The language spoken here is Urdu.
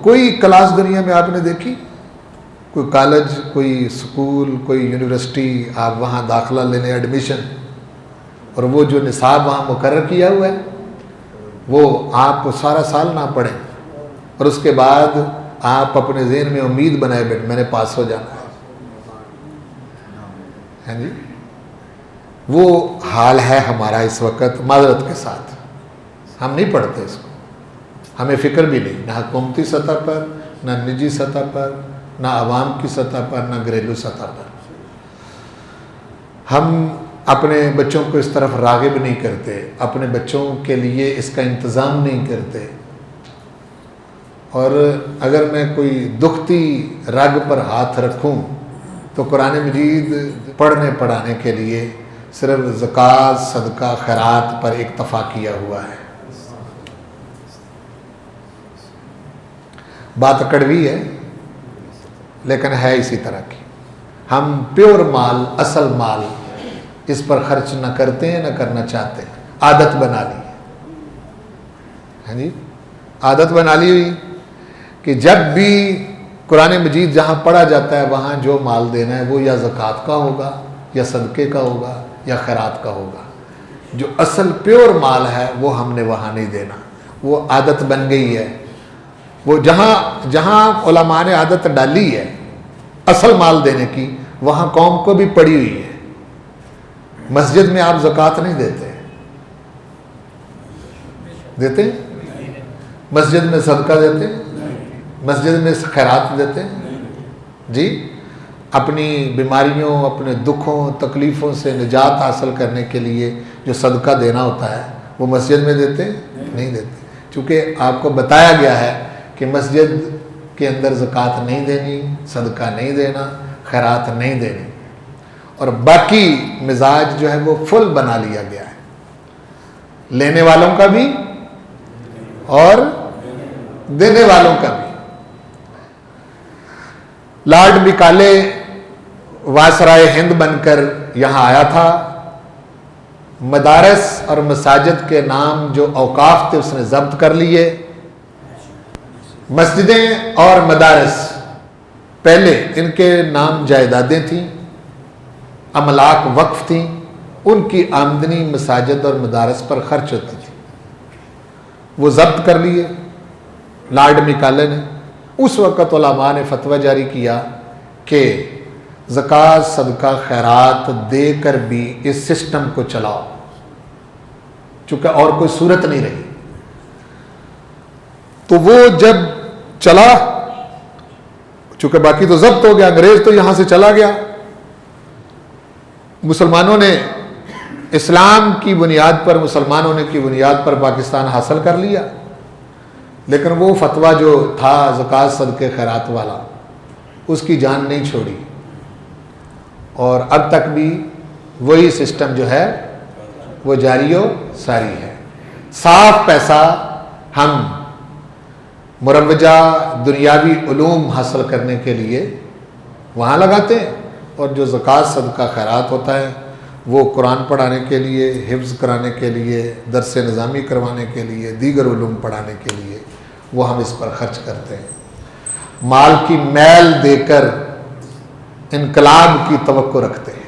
کوئی کلاس دنیا میں آپ نے دیکھی؟ کوئی کالج، کوئی سکول، کوئی یونیورسٹی، آپ وہاں داخلہ لینے ایڈمیشن، اور وہ جو نصاب وہاں مقرر کیا ہوا ہے وہ آپ سارا سال نہ پڑھیں، اور اس کے بعد آپ اپنے ذہن میں امید بنائے بیٹھ میں نے پاس ہو جانا ہے جی۔ وہ حال ہے ہمارا اس وقت، معذرت کے ساتھ ہم نہیں پڑھتے اس کو، ہمیں فکر بھی نہیں، نہ حکومتی سطح پر، نہ نجی سطح پر، نہ عوام کی سطح پر، نہ گھریلو سطح پر۔ ہم اپنے بچوں کو اس طرف راغب نہیں کرتے، اپنے بچوں کے لیے اس کا انتظام نہیں کرتے، اور اگر میں کوئی دکھتی رگ پر ہاتھ رکھوں تو قرآن مجید پڑھنے پڑھانے کے لیے صرف زکوٰۃ، صدقہ، خیرات پر اکتفا کیا ہوا ہے۔ بات کڑوی ہے لیکن ہے اسی طرح کی۔ ہم پیور مال، اصل مال اس پر خرچ نہ کرتے ہیں، نہ کرنا چاہتے ہیں، عادت بنا لی ہے جی، عادت بنا لی ہوئی کہ جب بھی قرآن مجید جہاں پڑھا جاتا ہے وہاں جو مال دینا ہے وہ یا زکوٰۃ کا ہوگا، یا صدقے کا ہوگا، یا خیرات کا ہوگا۔ جو اصل پیور مال ہے وہ ہم نے وہاں نہیں دینا، وہ عادت بن گئی ہے۔ وہ جہاں علماء نے عادت ڈالی ہے اصل مال دینے کی، وہاں قوم کو بھی پڑی ہوئی ہے۔ مسجد میں آپ زکوٰۃ نہیں دیتے؟ مسجد میں صدقہ دیتے؟ مسجد میں خیرات دیتے؟ جی، اپنی بیماریوں، اپنے دکھوں، تکلیفوں سے نجات حاصل کرنے کے لیے جو صدقہ دینا ہوتا ہے وہ مسجد میں دیتے؟ نہیں دیتے، چونکہ آپ کو بتایا گیا ہے کہ مسجد کے اندر زکوٰۃ نہیں دینی، صدقہ نہیں دینا، خیرات نہیں دینی، اور باقی مزاج جو ہے وہ فل بنا لیا گیا ہے، لینے والوں کا بھی اور دینے والوں کا بھی۔ لارڈ مکالے وائسرائے ہند بن کر یہاں آیا تھا، مدارس اور مساجد کے نام جو اوقاف تھے اس نے ضبط کر لیے۔ مسجدیں اور مدارس پہلے ان کے نام جائیدادیں تھیں، املاک وقف تھیں، ان کی آمدنی مساجد اور مدارس پر خرچ ہوتی تھی، وہ ضبط کر لیے لارڈ مکالے نے۔ اس وقت علماء نے فتویٰ جاری کیا کہ زکوٰۃ، صدقہ، خیرات دے کر بھی اس سسٹم کو چلاؤ، چونکہ اور کوئی صورت نہیں رہی۔ تو وہ جب چلا، چونکہ باقی تو ضبط ہو گیا، انگریز تو یہاں سے چلا گیا، مسلمانوں نے اسلام کی بنیاد پر، مسلمانوں نے کی بنیاد پر پاکستان حاصل کر لیا، لیکن وہ فتویٰ جو تھا زکوٰۃ، صدقے، خیرات والا، اس کی جان نہیں چھوڑی، اور اب تک بھی وہی سسٹم جو ہے وہ جاری و ساری ہے۔ صاف پیسہ ہم مروجہ دنیاوی علوم حاصل کرنے کے لیے وہاں لگاتے ہیں، اور جو زکوٰۃ، صدقہ، خیرات ہوتا ہے وہ قرآن پڑھانے کے لیے، حفظ کرانے کے لیے، درس نظامی کروانے کے لیے، دیگر علوم پڑھانے کے لیے وہ ہم اس پر خرچ کرتے ہیں۔ مال کی میل دے کر انقلاب کی توقع رکھتے ہیں۔